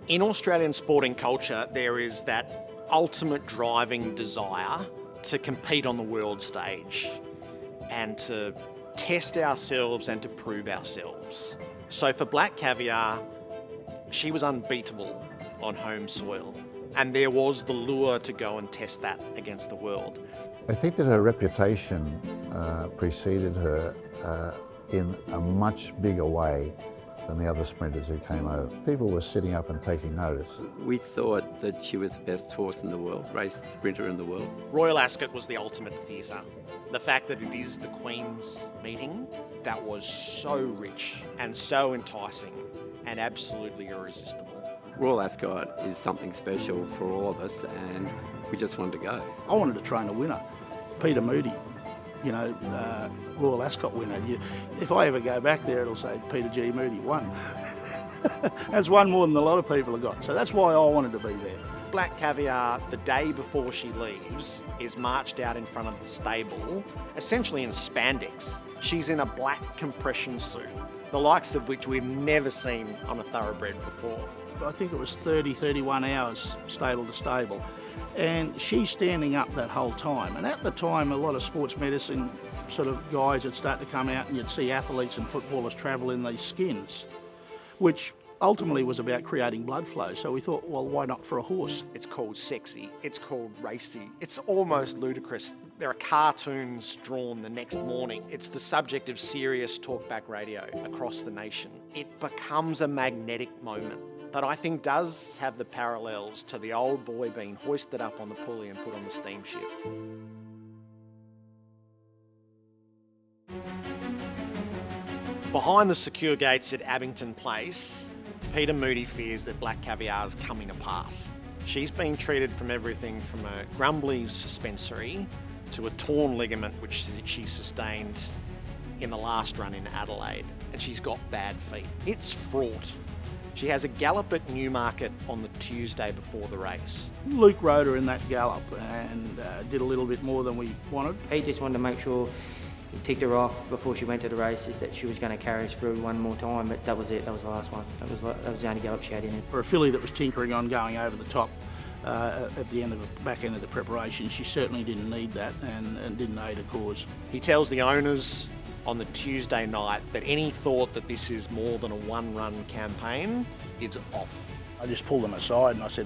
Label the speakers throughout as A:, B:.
A: In Australian sporting culture, there is that ultimate driving desire to compete on the world stage and to test ourselves and to prove ourselves. So for Black Caviar, she was unbeatable on home soil, and there was the lure to go and test that against the world.
B: I think that her reputation preceded her in a much bigger way than the other sprinters who came over. People were sitting up and taking notice.
C: We thought that she was the best horse in the world, race sprinter in the world.
A: Royal Ascot was the ultimate theatre. The fact that it is the Queen's meeting, that was so rich and so enticing and absolutely irresistible.
C: Royal Ascot is something special for all of us, and we just wanted to go.
D: I wanted to train a winner, Peter Moody. Royal Ascot winner. If I ever go back there, it'll say Peter G. Moody won. That's one more than a lot of people have got. So that's why I wanted to be there.
A: Black Caviar, the day before she leaves, is marched out in front of the stable, essentially in spandex. She's in a black compression suit, the likes of which we've never seen on a thoroughbred before.
D: I think it was 31 hours stable to stable. And she's standing up that whole time. And at the time, a lot of sports medicine sort of guys would start to come out, and you'd see athletes and footballers travel in these skins, which ultimately was about creating blood flow. So we thought, well, why not for a horse?
A: It's called sexy, it's called racy, it's almost ludicrous. There are cartoons drawn the next morning. It's the subject of serious talkback radio across the nation. It becomes a magnetic moment that I think does have the parallels to the old boy being hoisted up on the pulley and put on the steamship. Behind the secure gates at Abington Place, Peter Moody fears that Black Caviar's coming apart. She's been treated from everything from a grumbly suspensory to a torn ligament which she sustained in the last run in Adelaide, and she's got bad feet. It's fraught. She has a gallop at Newmarket on the Tuesday before the race.
D: Luke rode her in that gallop and did a little bit more than we wanted.
E: He just wanted to make sure he ticked her off before she went to the races that she was going to carry us through one more time, but that was it. That was the last one. That was the only gallop she had in it.
D: For a filly that was tinkering on going over the top at the back end of the preparation, she certainly didn't need that and didn't aid her cause.
A: He tells the owners on the Tuesday night that any thought that this is more than a one-run campaign is off.
D: I just pulled them aside and I said,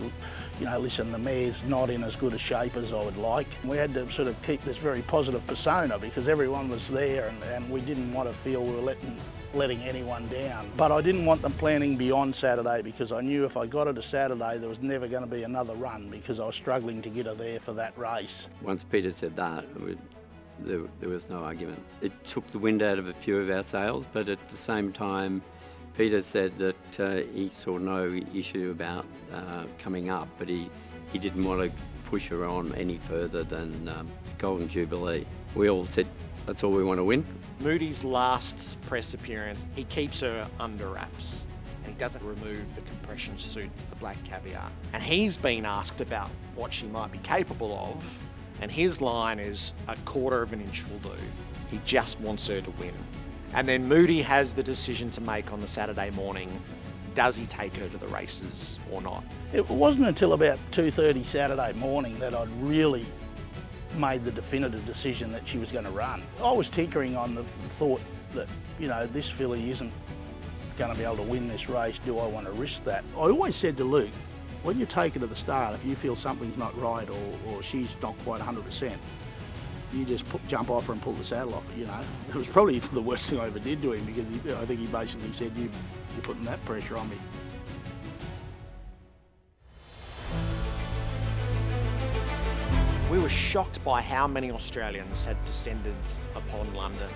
D: listen, the mare's not in as good a shape as I would like. We had to sort of keep this very positive persona because everyone was there and we didn't want to feel we were letting anyone down. But I didn't want them planning beyond Saturday because I knew if I got her to Saturday, there was never going to be another run because I was struggling to get her there for that race.
C: Once Peter said that, there was no argument. It took the wind out of a few of our sails, but at the same time, Peter said that he saw no issue about coming up, but he didn't want to push her on any further than Golden Jubilee. We all said, that's all we want to win.
A: Moody's last press appearance, he keeps her under wraps and he doesn't remove the compression suit of Black Caviar. And he's been asked about what she might be capable of, and his line is, a quarter of an inch will do. He just wants her to win. And then Moody has the decision to make on the Saturday morning. Does he take her to the races or not?
D: It wasn't until about 2:30 Saturday morning that I'd really made the definitive decision that she was going to run. I was tinkering on the thought that, this filly isn't going to be able to win this race. Do I want to risk that? I always said to Luke, when you take her to the start, if you feel something's not right or she's not quite 100%, you just jump off her and pull the saddle off her, It was probably the worst thing I ever did to him because I think he basically said, you're putting that pressure on me.
A: We were shocked by how many Australians had descended upon London.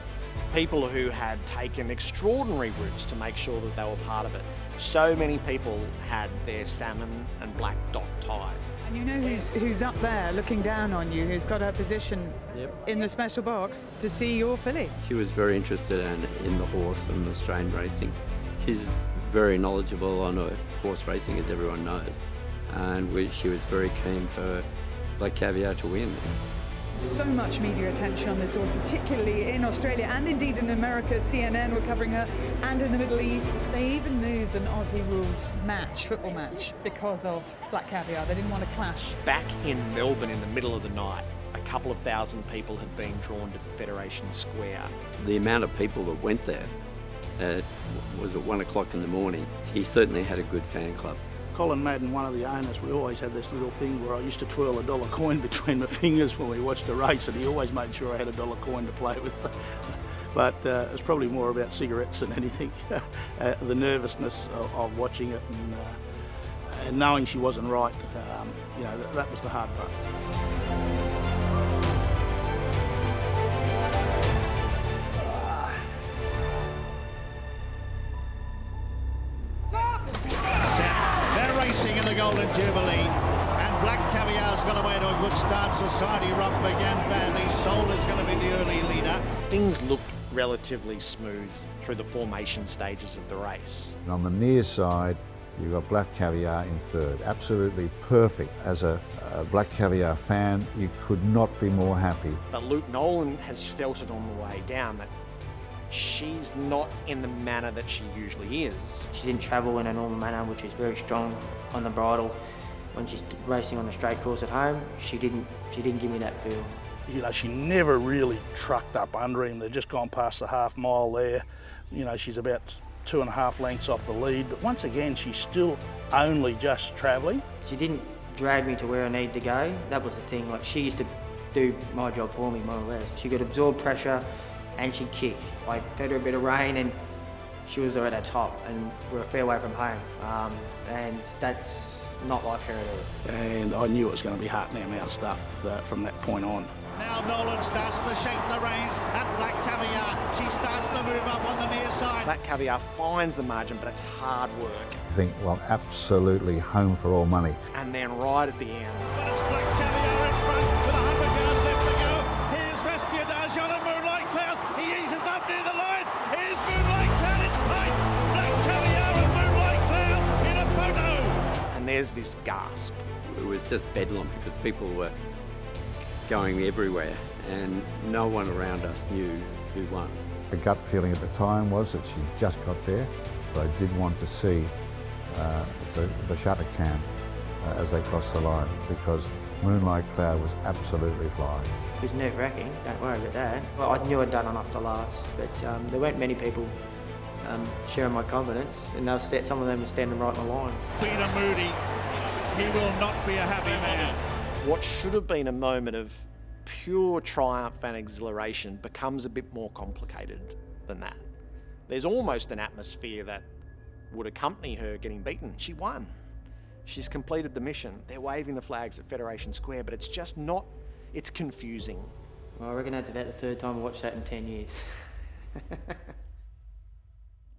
A: People who had taken extraordinary routes to make sure that they were part of it. So many people had their salmon and black dot ties.
F: And you know who's up there looking down on you, who's got her position in the special box to see your filly.
C: She was very interested in the horse and Australian racing. She's very knowledgeable on horse racing, as everyone knows. And she was very keen for Black Caviar to win.
F: So much media attention on this horse, particularly in Australia and indeed in America. CNN were covering her, and in the Middle East. They even moved an Aussie rules match, football match, because of Black Caviar. They didn't want to clash.
A: Back in Melbourne in the middle of the night, a couple of thousand people had been drawn to Federation Square.
C: The amount of people that went there was at 1 o'clock in the morning. He certainly had a good fan club.
D: Colin Madden, one of the owners, we always had this little thing where I used to twirl a dollar coin between my fingers when we watched a race, and he always made sure I had a dollar coin to play with. But it's probably more about cigarettes than anything. The nervousness of watching it and knowing she wasn't right, that was the hard part.
G: Racing in the Golden Jubilee, and Black Caviar's got away to a good start. Society Rock began badly. Soul is going to be the early leader.
A: Things looked relatively smooth through the formation stages of the race.
B: And on the near side, you've got Black Caviar in third. Absolutely perfect. As a Black Caviar fan, you could not be more happy.
A: But Luke Nolan has felt it on the way down that she's not in the manner that she usually is.
E: She didn't travel in a normal manner, which is very strong on the bridle. When she's racing on the straight course at home, she didn't give me that feel.
D: She never really trucked up under him. They've just gone past the half mile there. She's about 2.5 lengths off the lead, but once again, she's still only just travelling.
E: She didn't drag me to where I needed to go. That was the thing. Like, she used to do my job for me, more or less. She could absorb pressure and she'd kick. I fed her a bit of rain and she was at the top, and we're a fair way from home. And that's not like her at all.
D: And I knew it was going to be heart and mouth stuff from that point on.
G: Now Nolan starts to shake the reins at Black Caviar. She starts to move up on the near side.
A: Black Caviar finds the margin, but it's hard work.
B: I think, well, absolutely home for all money.
A: And then right at the end,
G: But it's Black Caviar in front with 100 yards left to go. Here's Restia Darjan and Moonlight Cloud. He eases up near the line. Here's Moonlight Cloud. It's tight. Black Caviar and Moonlight Cloud in a photo.
A: and there's this gasp.
C: It was just bedlam because people were going everywhere and no one around us knew who won.
B: The gut feeling at the time was that she just got there, but I did want to see the shutter cam as they crossed the line, because Moonlight Cloud was absolutely flying.
E: It was nerve-wracking, don't worry about that. Well, I knew I'd done enough to last, but there weren't many people sharing my confidence, and some of them were standing right in the lines.
G: Peter Moody, he will not be a happy man.
A: What should have been a moment of pure triumph and exhilaration becomes a bit more complicated than that. There's almost an atmosphere that would accompany her getting beaten. She won. She's completed the mission. They're waving the flags at Federation Square, but it's just not, it's confusing.
E: Well, I reckon that's about the third time I watched that in 10 years.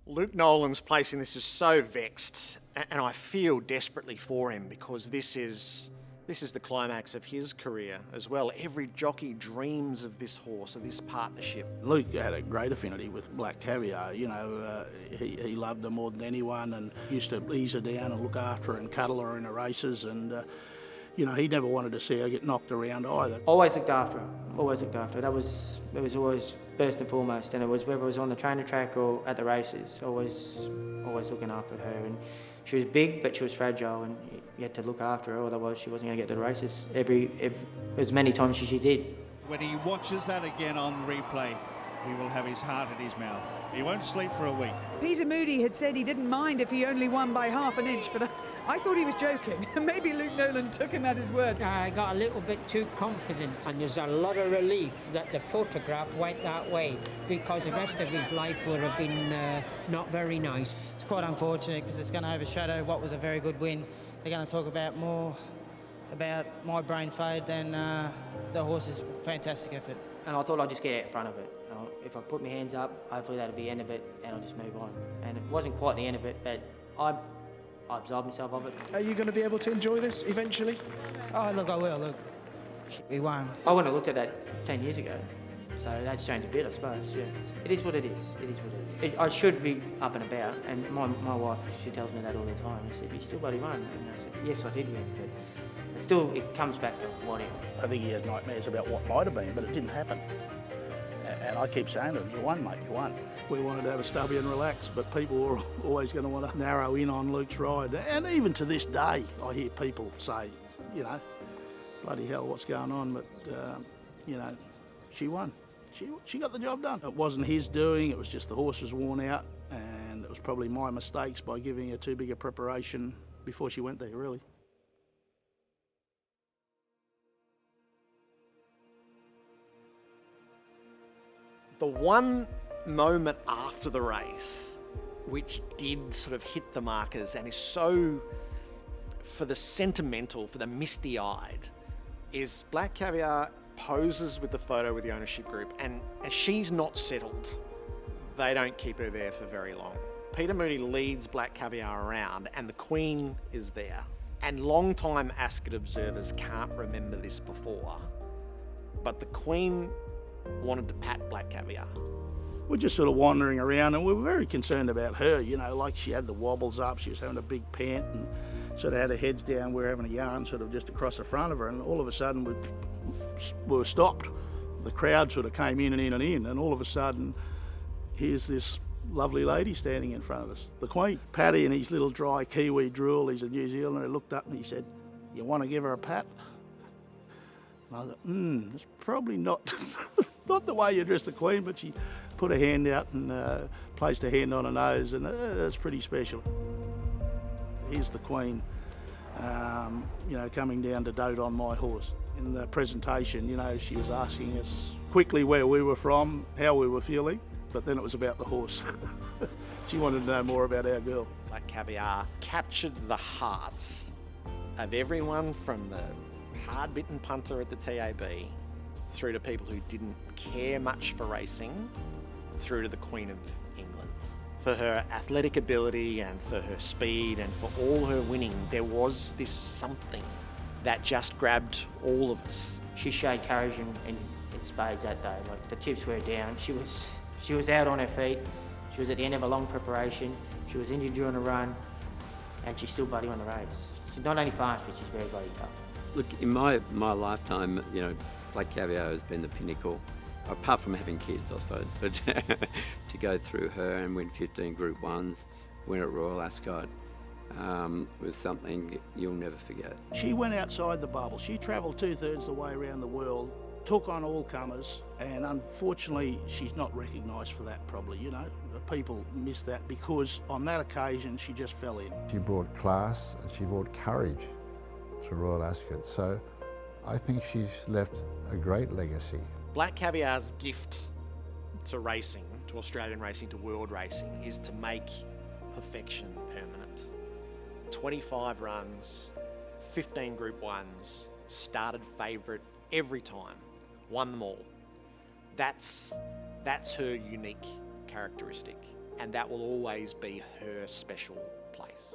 A: Luke Nolan's place in this is so vexed, and I feel desperately for him, because this is the climax of his career as well. Every jockey dreams of this horse, of this partnership.
D: Luke had a great affinity with Black Caviar. You know, he loved her more than anyone, and used to ease her down and look after her and cuddle her in the races. And you know, he never wanted to see her get knocked around either.
E: Always looked after her. Always looked after her. It was always first and foremost, and it was whether it was on the trainer track or at the races. Always looking after her. And she was big, but she was fragile, and you had to look after her, otherwise she wasn't going to get to the races as many times as she did.
G: When he watches that again on replay, he will have his heart in his mouth. He won't sleep for a week.
F: Peter Moody had said he didn't mind if he only won by half an inch, but I thought he was joking. Maybe Luke Nolan took him at his word.
H: I got a little bit too confident, and there's a lot of relief that the photograph went that way, because the rest of his life would have been not very nice.
I: It's quite unfortunate because it's going to overshadow what was a very good win. They're going to talk about more about my brain fade than the horse's fantastic effort.
E: And I thought I'd just get out in front of it. If I put my hands up, hopefully that'll be the end of it, and I'll just move on. And it wasn't quite the end of it, but I absolved myself of it.
J: Are you going to be able to enjoy this eventually?
I: Oh, look, I will, look. We won.
E: I wouldn't have looked at that 10 years ago. So that's changed a bit, I suppose. Yeah, it is what it is. It is what it is. I should be up and about, and my wife, she tells me that all the time. She said, "You still bloody won," and I said, "Yes, I did win," but still, it comes back to what if.
D: I think he has nightmares about what might have been, but it didn't happen. And I keep saying to him, "You won, mate, you won." We wanted to have a stubby and relax, but people were always going to want to narrow in on Luke's ride. And even to this day, I hear people say, you know, bloody hell, what's going on? But, you know, she won. She got the job done. It wasn't his doing, it was just the horse was worn out, and it was probably my mistakes by giving her too big a preparation before she went there, really.
A: The one moment after the race, which did sort of hit the markers and is so, for the sentimental, for the misty-eyed, is Black Caviar poses with the photo with the ownership group, and as she's not settled, they don't keep her there for very long. Peter Mooney leads Black Caviar around and the Queen is there. And long-time Ascot observers can't remember this before, but the Queen wanted to pat Black Caviar.
D: We're just sort of wandering around and we were very concerned about her, you know, like she had the wobbles up, she was having a big pant and sort of had her heads down, we're having a yarn sort of just across the front of her, and all of a sudden we were stopped. The crowd sort of came in and in and in, and all of a sudden here's this lovely lady standing in front of us, the Queen. Paddy and his little dry Kiwi drool, he's a New Zealander, looked up and he said, "You want to give her a pat?" And I thought, it's probably not not the way you address the Queen, but she put her hand out and placed her hand on her nose, and that's pretty special. Here's the Queen, you know, coming down to dote on my horse. In the presentation, you know, she was asking us quickly where we were from, how we were feeling, but then it was about the horse. She wanted to know more about our girl.
A: Black Caviar captured the hearts of everyone from the hard-bitten punter at the TAB through to people who didn't care much for racing, through to the Queen of England. For her athletic ability and for her speed and for all her winning, there was this something that just grabbed all of us.
E: She showed courage in spades that day. Like, the chips were down. She was out on her feet. She was at the end of a long preparation. She was injured during a run, and she's still bloody on the race. She's not only fast, but she's very, very tough.
C: Look, in my lifetime, you know, Black Caviar has been the pinnacle, apart from having kids, I suppose, but to go through her and win 15 Group 1s, win at Royal Ascot, was something you'll never forget.
D: She went outside the bubble. She travelled 2/3 the way around the world, took on all comers, and unfortunately she's not recognised for that probably, you know. People miss that because on that occasion she just fell in.
B: She brought class and she brought courage to Royal Ascot, so I think she's left a great legacy.
A: Black Caviar's gift to racing, to Australian racing, to world racing, is to make perfection permanent. 25 runs, 15 Group 1s, started favourite every time, won them all. That's her unique characteristic, and that will always be her special place.